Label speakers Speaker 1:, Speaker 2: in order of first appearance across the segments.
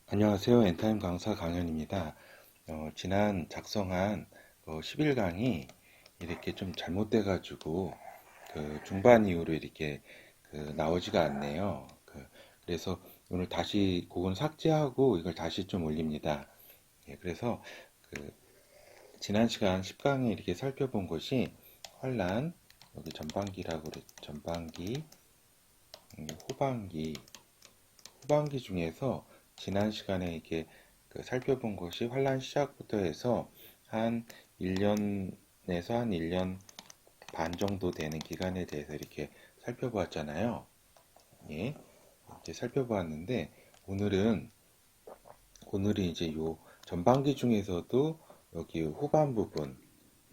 Speaker 1: 안녕하세요. 엔타임 강사 강현입니다. 지난 작성한 10일 강이 이렇게 좀 잘못돼가지고 중반 이후로 이렇게 나오지가 않네요. 그래서 오늘 다시 그건 삭제하고 이걸 다시 좀 올립니다. 예, 그래서 그 지난 시간 10강에 이렇게 살펴본 것이 환란, 여기 전반기라고 그랬, 전반기, 후반기, 후반기 중에서 지난 시간에 이렇게 살펴본 것이 환란 시작부터 해서 한 1년에서 한 1년 반 정도 되는 기간에 대해서 이렇게 살펴보았잖아요. 예, 이제 살펴보았는데 오늘은 이제 요 전반기 중에서도 여기 후반 부분,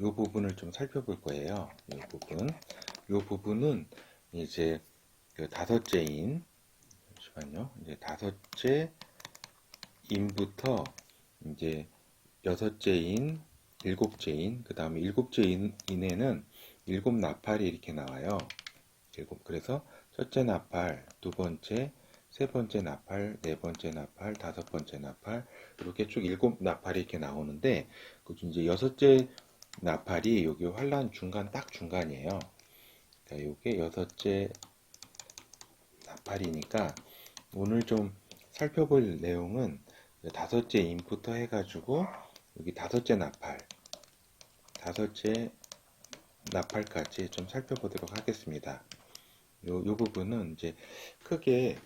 Speaker 1: 요 부분을 좀 살펴볼 거예요. 요 부분은 이제 다섯째인, 잠시만요. 이제 다섯째 인부터 이제 여섯째인, 일곱째인, 그 다음에 일곱째인에는 일곱 나팔이 이렇게 나와요. 그래서 첫째 나팔, 두 번째, 세 번째 나팔, 네 번째 나팔, 다섯 번째 나팔, 이렇게 쭉 일곱 나팔이 이렇게 나오는데, 그 이제 여섯째 나팔이 여기 환란 중간, 딱 중간이에요. 그러니까 이게 여섯째 나팔이니까 오늘 좀 살펴볼 내용은 다섯째 인부터 해가지고 여기 다섯째 나팔까지 좀 살펴보도록 하겠습니다. 요 부분은 이제 크게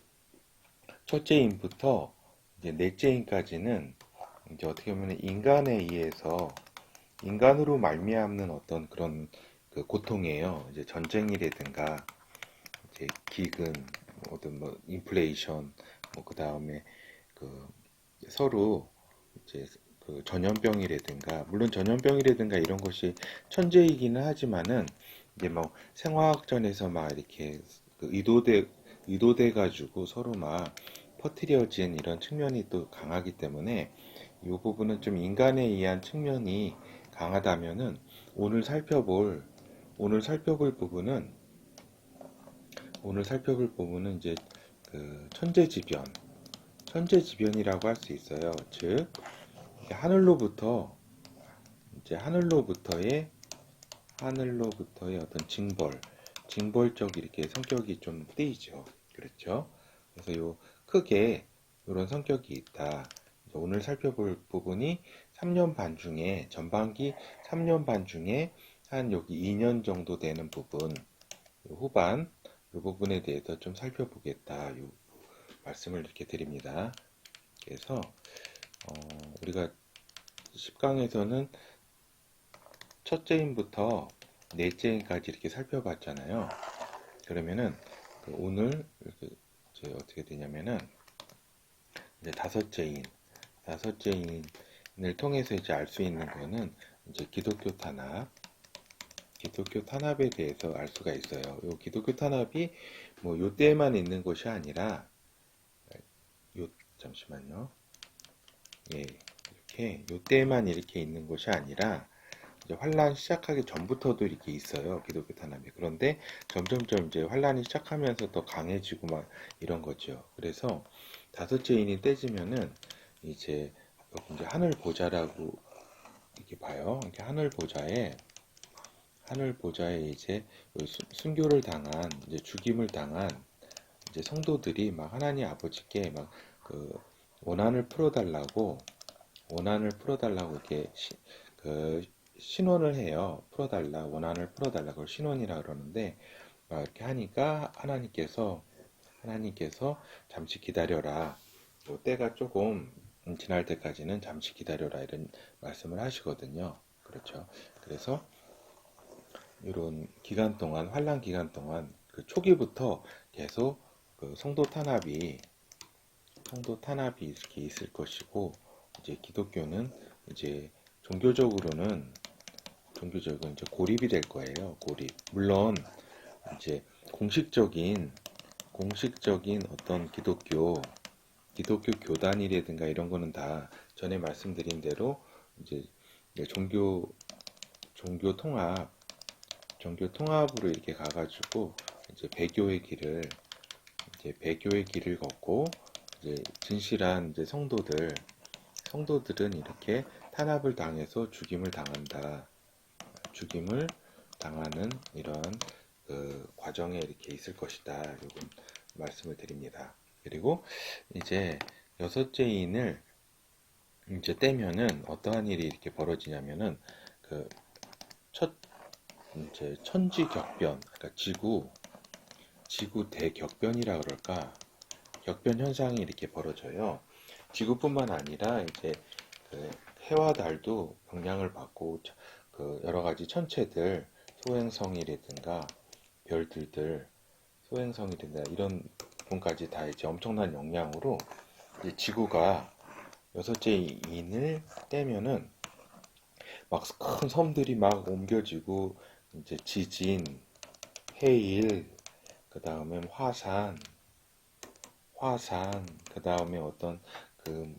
Speaker 1: 첫째 인부터 이제 넷째 인까지는 이제 어떻게 보면 인간에 의해서 인간으로 말미암는 어떤 그런 고통이에요. 이제 전쟁이라든가 이제 기근, 뭐든 뭐 인플레이션, 뭐 그 다음에 그 서로 이제 전염병이라든가 물론 전염병이라든가 이런 것이 천재이기는 하지만은 이제 뭐 생화학전에서 막 이렇게 의도돼 가지고 서로 막 퍼뜨려진 이런 측면이 또 강하기 때문에 이 부분은 좀 인간에 의한 측면이 강하다면은 오늘 살펴볼 오늘 살펴볼 부분은 오늘 살펴볼 부분은 이제 천재지변이라고 할 수 있어요. 즉 하늘로부터 이제 하늘로부터의 어떤 징벌적 이렇게 성격이 좀 띄이죠. 그렇죠? 그래서 크게 이런 성격이 있다. 오늘 살펴볼 부분이 3년 반 중에 전반기 3년 반 중에 한 여기 2년 정도 되는 부분, 후반 이 부분에 대해서 좀 살펴보겠다. 요 말씀을 이렇게 드립니다. 그래서 우리가 10강에서는 첫째인부터 넷째인까지 이렇게 살펴봤잖아요. 그러면은 오늘 이렇게 이제 어떻게 되냐면은 이제 다섯째인을 통해서 이제 알 수 있는 거는 이제 기독교 탄압에 대해서 알 수가 있어요. 요 기독교 탄압이 뭐 요때에만 있는 것이 아니라 요 잠시만요. 예, 이렇게 요때에만 이렇게 있는 것이 아니라 이제 환란 시작하기 전부터도 이렇게 있어요. 기독교 탄압이. 그런데 점점점 이제 환란이 시작하면서 더 강해지고 막 이런 거죠. 그래서 다섯째 인이 떼지면은 이제 하늘 보좌라고 이렇게 봐요. 이렇게 하늘 보좌에 이제 순교를 당한 이제 죽임을 당한 이제 성도들이 막 하나님 아버지께 막 원한을 풀어달라고 이렇게 그 신원을 해요. 원한을 풀어달라. 그걸 신원이라 그러는데, 막 이렇게 하니까 하나님께서 잠시 기다려라. 요 때가 조금 지날 때까지는 잠시 기다려라. 이런 말씀을 하시거든요. 그렇죠. 그래서 이런 기간 동안, 환란 기간 동안 그 초기부터 계속 성도 탄압이 이렇게 있을 것이고, 이제 기독교는 이제 종교적으로는 이제 고립이 될 거예요. 고립. 물론 이제 공식적인 어떤 기독교 교단이라든가 이런 거는 다 전에 말씀드린 대로 이제 종교 종교 통합 종교 통합으로 이렇게 가가지고 이제 배교의 길을 걷고 이제 진실한 이제 성도들은 이렇게 탄압을 당해서 죽임을 당한다. 죽임을 당하는 이런 그 과정에 이렇게 있을 것이다. 요건 말씀을 드립니다. 그리고 이제 여섯째 인을 이제 떼면은 어떠한 일이 이렇게 벌어지냐면은 그 첫 이제 천지격변, 그러니까 지구 대격변이라 그럴까? 격변 현상이 이렇게 벌어져요. 지구뿐만 아니라 이제 그 해와 달도 영향을 받고 그 여러 가지 천체들 소행성이라든가 별들들 소행성이라든가 이런 부분까지 다 이제 엄청난 영향으로 이제 지구가 여섯째 인을 떼면은 막 큰 섬들이 막 옮겨지고 이제 지진, 해일, 그 다음에 화산, 그 다음에 어떤 그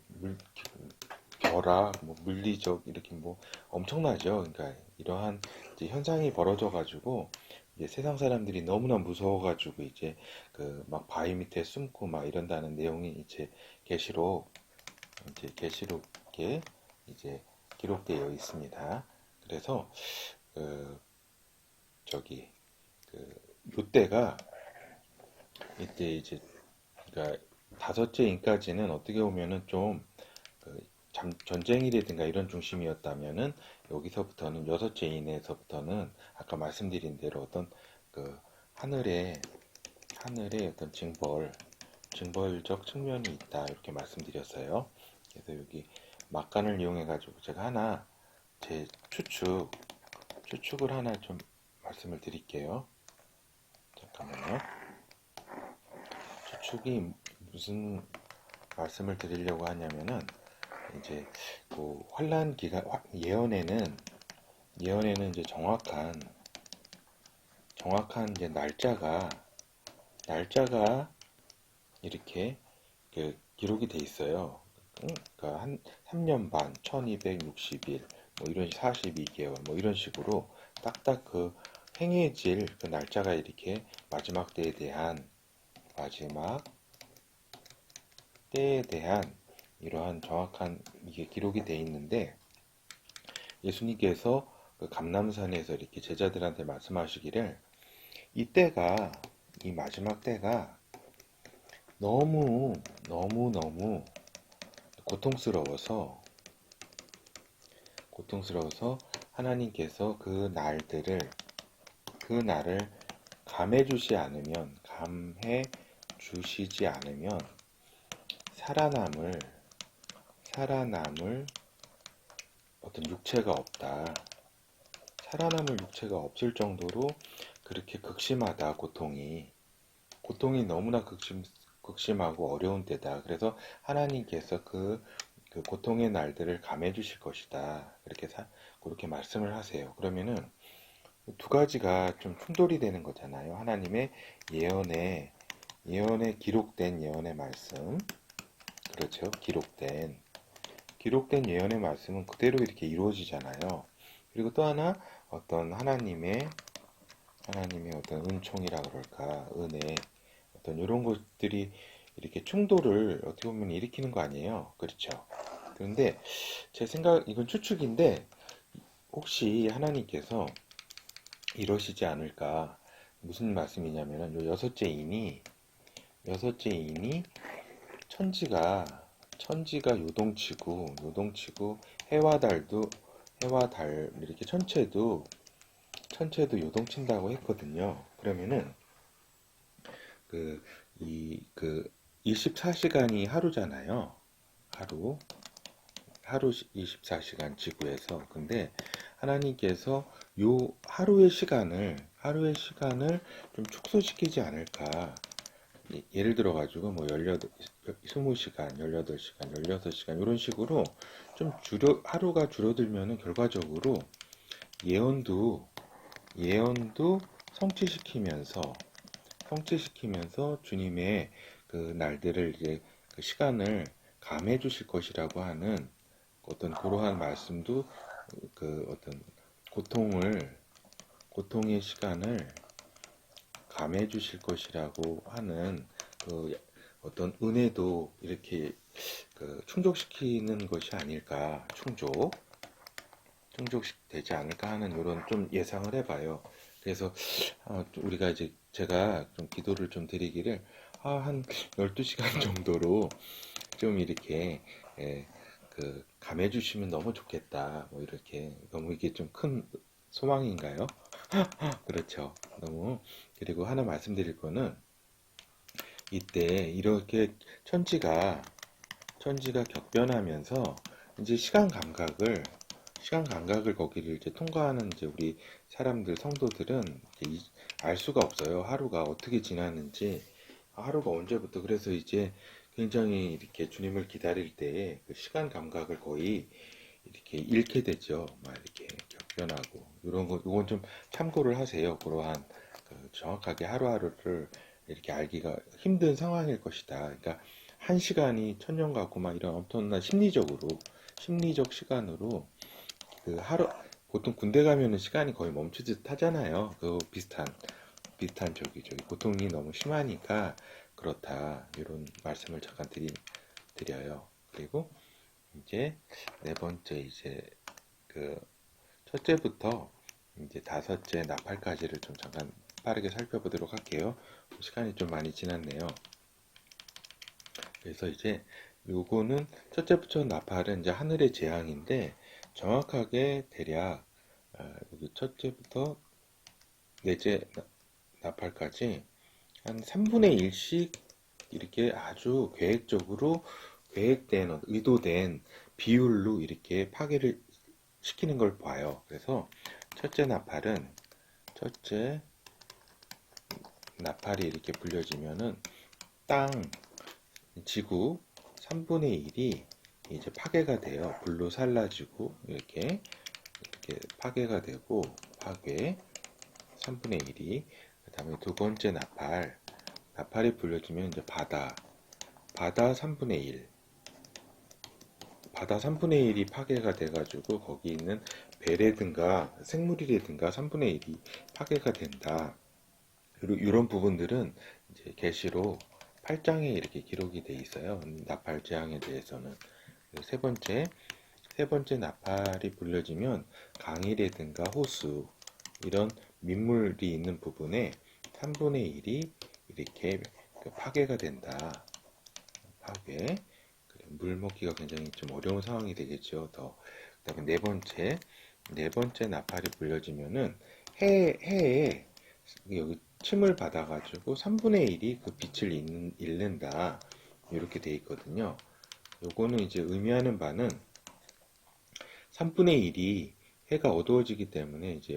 Speaker 1: 벼락, 뭐 물리적 이렇게 뭐 엄청나죠. 그러니까 이러한 이제 현상이 벌어져 가지고 이제 세상 사람들이 너무나 무서워 가지고 이제 그 막 바위 밑에 숨고 막 이런다는 내용이 계시록에 이제 기록되어 있습니다. 그래서 그 저기 그 요때가 이때 이제 그러니까 다섯째 인까지는 어떻게 보면은 좀 그 전쟁이라든가 이런 중심이었다면은 여기서부터는 여섯째 인에서부터는 아까 말씀드린 대로 어떤 그 하늘의 어떤 징벌적 측면이 있다 이렇게 말씀드렸어요. 그래서 여기 막간을 이용해 가지고 제가 하나 제 추측을 하나 좀 말씀을 드릴게요. 잠깐만요. 추측이 무슨 말씀을 드리려고 하냐면은 이제 그 환란 기간 예언에는 이제 정확한 이제 날짜가 이렇게 그 기록이 돼 있어요. 그러니까 한 3년 반, 1260일, 뭐 이런 42개월, 뭐 이런 식으로 딱딱 그 행해질 그 날짜가 이렇게 마지막 때에 대한 이러한 정확한 이게 기록이 돼 있는데 예수님께서 그 감람산에서 이렇게 제자들한테 말씀하시기를 이 마지막 때가 너무 고통스러워서 하나님께서 그 날을 감해 주시지 않으면 살아남을 어떤 육체가 없다. 살아남을 육체가 없을 정도로 그렇게 극심하다, 고통이 너무나 극심하고 어려운 때다. 그래서 하나님께서 그 고통의 날들을 감해 주실 것이다. 그렇게 말씀을 하세요. 그러면은 두 가지가 좀 충돌이 되는 거잖아요. 하나님의 기록된 예언의 말씀. 그렇죠. 기록된 예언의 말씀은 그대로 이렇게 이루어지잖아요. 그리고 또 하나 어떤 하나님의 어떤 은총이라 그럴까, 은혜, 어떤 이런 것들이 이렇게 충돌을 어떻게 보면 일으키는 거 아니에요. 그렇죠. 그런데 제 생각, 이건 추측인데, 혹시 하나님께서 이러시지 않을까. 무슨 말씀이냐면은, 여섯째 인이 천지가 요동치고, 해와 달, 이렇게 천체도 요동친다고 했거든요. 그러면은, 그, 그 24시간이 하루잖아요. 하루 24시간 지구에서. 근데 하나님께서 요 하루의 시간을 좀 축소시키지 않을까. 예를 들어 가지고 뭐 20시간, 18시간, 16시간 이런 식으로 좀 하루가 줄어들면은 결과적으로 예언도 성취시키면서 주님의 그 날들을 이제 그 시간을 감해 주실 것이라고 하는 어떤 그러한 말씀도 그 어떤 고통의 시간을 감해 주실 것이라고 하는 그 어떤 은혜도 이렇게 충족시키는 것이 아닐까, 충족되지 않을까 하는 이런 좀 예상을 해봐요. 그래서 우리가 이제 제가 좀 기도를 좀 드리기를 한 12시간 정도로 좀 이렇게 예, 감해 주시면 너무 좋겠다. 뭐 이렇게 너무 이게 좀 큰 소망인가요? 그렇죠. 너무. 그리고 하나 말씀드릴 거는 이때 이렇게 천지가 격변하면서 이제 시간 감각을 거기를 이제 통과하는 이제 우리 사람들 성도들은 이제 알 수가 없어요. 하루가 어떻게 지나는지, 하루가 언제부터. 그래서 이제 굉장히 이렇게 주님을 기다릴 때 그 시간 감각을 거의 이렇게 잃게 되죠. 막 이렇게 격변하고 이런 거, 이건 좀 참고를 하세요. 그러한 정확하게 하루하루를 이렇게 알기가 힘든 상황일 것이다. 그러니까 한 시간이 천년 같고 막 이런 엄청난 심리적 시간으로 하루 보통 군대 가면은 시간이 거의 멈추듯 하잖아요. 그 비슷한 저기 고통이 너무 심하니까 그렇다. 이런 말씀을 잠깐 드려요. 그리고 이제 네 번째 이제 그 첫째부터 이제 다섯째 나팔까지를 좀 잠깐 빠르게 살펴보도록 할게요. 시간이 좀 많이 지났네요. 그래서 이제 요거는 첫째부터 나팔은 이제 하늘의 재앙인데 정확하게 대략 여기 첫째부터 넷째 나팔까지 한 3분의 1씩 이렇게 아주 계획적으로 계획된 의도된 비율로 이렇게 파괴를 시키는 걸 봐요. 그래서 첫째 나팔이 이렇게 불려지면은 땅, 지구 3분의 1이 이제 파괴가 돼요. 불로 살라지고 이렇게 파괴가 되고 파괴 3분의 1이 그 다음에 두 번째 나팔이 불려지면 이제 바다 3분의 1 바다 3분의 1이 파괴가 돼가지고 거기 있는 배라든가 생물이라든가 3분의 1이 파괴가 된다. 그리고 이런 부분들은 이제 계시록 8장에 이렇게 기록이 돼 있어요. 나팔 재앙에 대해서는. 세 번째 나팔이 불려지면 강이라든가 호수 이런 민물이 있는 부분에 3분의 1이 이렇게 파괴가 된다. 파괴. 물 먹기가 굉장히 좀 어려운 상황이 되겠죠. 그다음에 네 번째 나팔이 불려지면은 해에 여기 침을 받아가지고 3분의 1이 그 빛을 잃는다. 이렇게 돼 있거든요. 요거는 이제 의미하는 바는 3분의 1이 해가 어두워지기 때문에 이제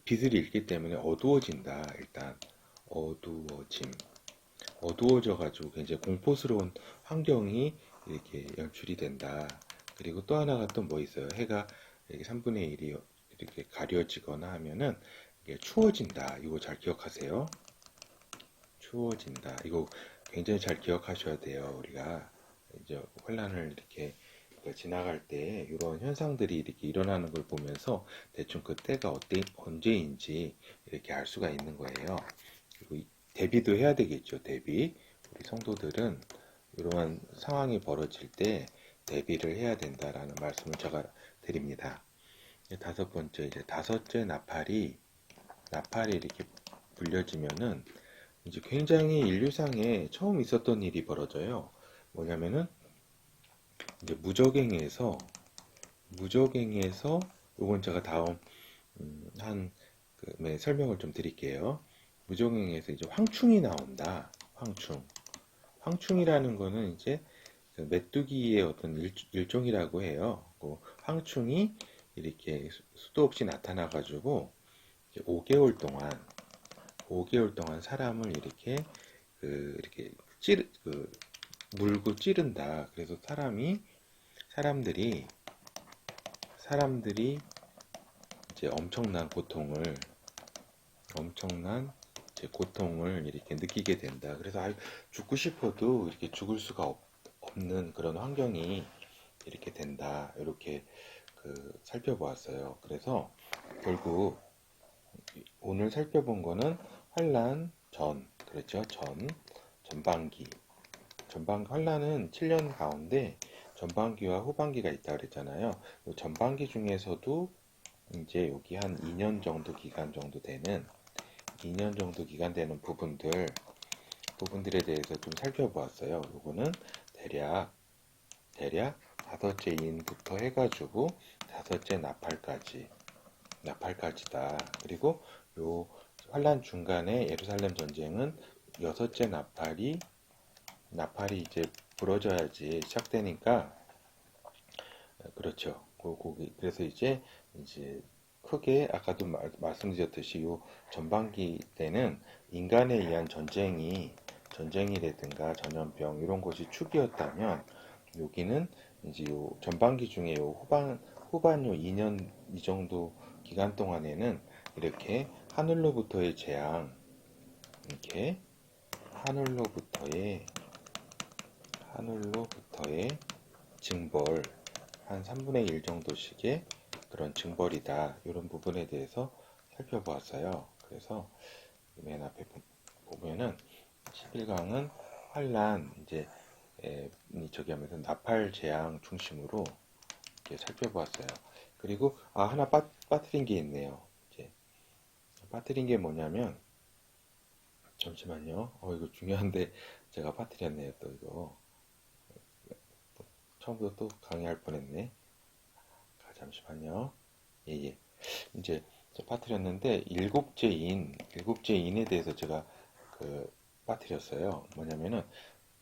Speaker 1: 빛을 잃기 때문에 어두워진다. 일단 어두워져가지고 굉장히 공포스러운 환경이 이렇게 연출이 된다. 그리고 또 하나가 또 뭐 있어요? 해가 이렇게 3분의 1이 이렇게 가려지거나 하면은 이게 추워진다. 이거 잘 기억하세요. 추워진다. 이거 굉장히 잘 기억하셔야 돼요. 우리가 이제 혼란을 이렇게 지나갈 때 이런 현상들이 이렇게 일어나는 걸 보면서 대충 그 때가 언제인지 이렇게 알 수가 있는 거예요. 그리고 대비도 해야 되겠죠. 대비. 우리 성도들은 이러한 상황이 벌어질 때 대비를 해야 된다라는 말씀을 제가 드립니다. 다섯 번째, 이제 다섯째 나팔이 이렇게 불려지면은 이제 굉장히 인류상에 처음 있었던 일이 벌어져요. 뭐냐면은 이제 무적행에서 요건 제가 다음 한 설명을 좀 드릴게요. 무적행에서 이제 황충이 나온다. 황충이라는 거는 이제 메뚜기의 어떤 일종이라고 해요. 그 황충이 이렇게 수도 없이 나타나 가지고 5개월 동안 사람을 이렇게 이렇게 물고 찌른다. 그래서 사람들이 이제 엄청난 이제 고통을 이렇게 느끼게 된다. 그래서 죽고 싶어도 이렇게 죽을 수가 없는 그런 환경이 이렇게 된다. 이렇게 살펴보았어요. 그래서 결국 오늘 살펴본 거는 환란 전, 그렇죠? 전반기. 환란은 7년 가운데 전반기와 후반기가 있다 그랬잖아요. 전반기 중에서도 이제 여기 한 2년 정도 기간 정도 되는 2년 정도 기간 되는 부분들에 대해서 좀 살펴보았어요. 요거는 대략 다섯째 인부터 해가지고 다섯째 나팔까지다. 그리고 요 환란 중간에 예루살렘 전쟁은 여섯째 나팔이 이제 부러져야지 시작되니까 그렇죠. 그래서 이제 크게 아까도 말씀드렸듯이 요 전반기 때는 인간에 의한 전쟁이라든가 전염병 이런 것이 축이었다면 여기는 이제 요 전반기 중에 요 후반 요 2년 이 정도 기간 동안에는 이렇게 이렇게 하늘로부터의 징벌 한 3분의 1 정도씩의 그런 징벌이다. 이런 부분에 대해서 살펴보았어요. 그래서 맨 앞에 보면은 11강은 환란 이제 저기 하면서 나팔 재앙 중심으로 이렇게 살펴보았어요. 그리고 하나 빠뜨린 게 있네요. 이제 빠뜨린 게 뭐냐면 잠시만요. 이거 중요한데 제가 빠뜨렸네요. 또 이거 처음부터 또 강의할 뻔했네. 잠시만요. 예. 이제 빠뜨렸는데 일곱째인에 대해서 제가 빠뜨렸어요. 뭐냐면은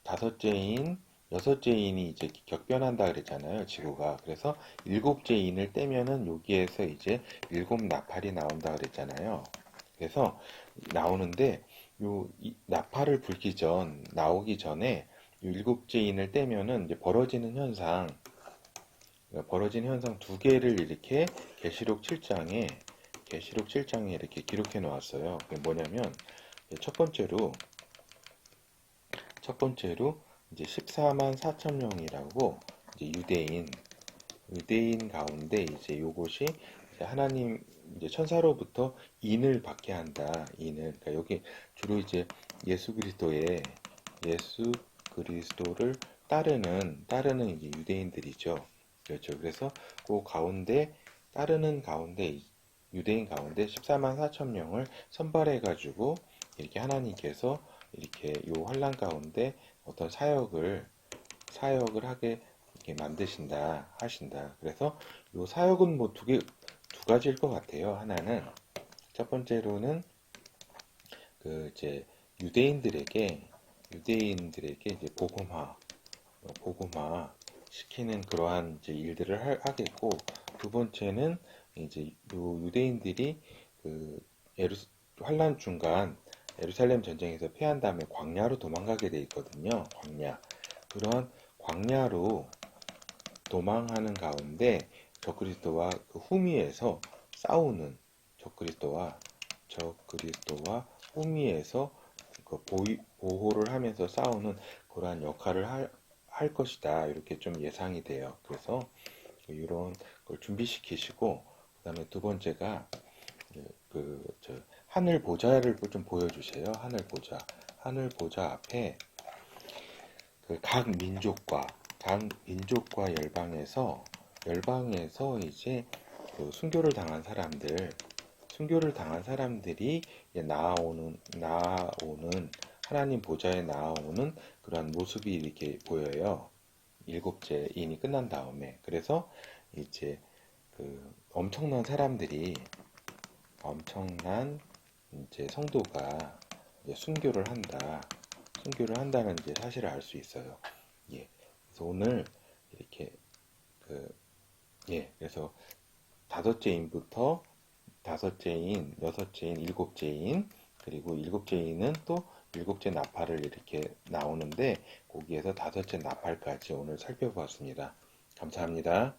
Speaker 1: 다섯째인, 여섯째인이 이제 격변한다 그랬잖아요. 지구가. 그래서 일곱째인을 떼면은 여기에서 이제 일곱 나팔이 나온다 그랬잖아요. 그래서 나오는데 나팔을 나오기 전에 일곱째인을 떼면은 이제 벌어지는 현상 두 개를 이렇게 계시록 7장에 이렇게 기록해 놓았어요. 그게 뭐냐면 첫 번째로 이제 14만 4천 명이라고 이제 유대인 가운데 이제 요것이 이제 하나님 이제 천사로부터 인을 받게 한다. 그러니까 여기 주로 이제 예수 그리스도를 따르는 이제 유대인들이죠. 그렇죠. 그래서 따르는 가운데 유대인 가운데 14만 4천 명을 선발해 가지고 이렇게 하나님께서 이렇게 요 환란 가운데 어떤 사역을 하게 이렇게 하신다. 그래서 요 사역은 뭐 두 가지일 것 같아요. 하나는 첫 번째로는 이제 유대인들에게 이제 복음화 시키는 그러한 이제 일들을 하겠고, 두 번째는 이제 요 유대인들이 환란 중간 예루살렘 전쟁에서 패한 다음에 광야로 도망가게 돼 있거든요. 그런 광야로 도망하는 가운데 적그리스도와 후미에서 싸우는 적그리스도와 후미에서 보호를 하면서 싸우는 그러한 역할을 할 것이다. 이렇게 좀 예상이 돼요. 그래서 이런 걸 준비시키시고, 그 다음에 두 번째가 하늘 보좌를 좀 보여주세요. 하늘 보좌 앞에 각 민족과 열방에서 이제 순교를 당한 사람들이 나오는 하나님 보좌에 나오는 그런 모습이 이렇게 보여요. 일곱째 인이 끝난 다음에. 그래서 이제 엄청난 이제 성도가 이제 순교를 한다는 이제 사실을 알 수 있어요. 예. 그래서 오늘 이렇게 그래서 다섯째 인, 여섯째 인, 일곱째 인, 그리고 일곱째 인은 또 일곱째 나팔을 이렇게 나오는데 거기에서 다섯째 나팔까지 오늘 살펴보았습니다. 감사합니다.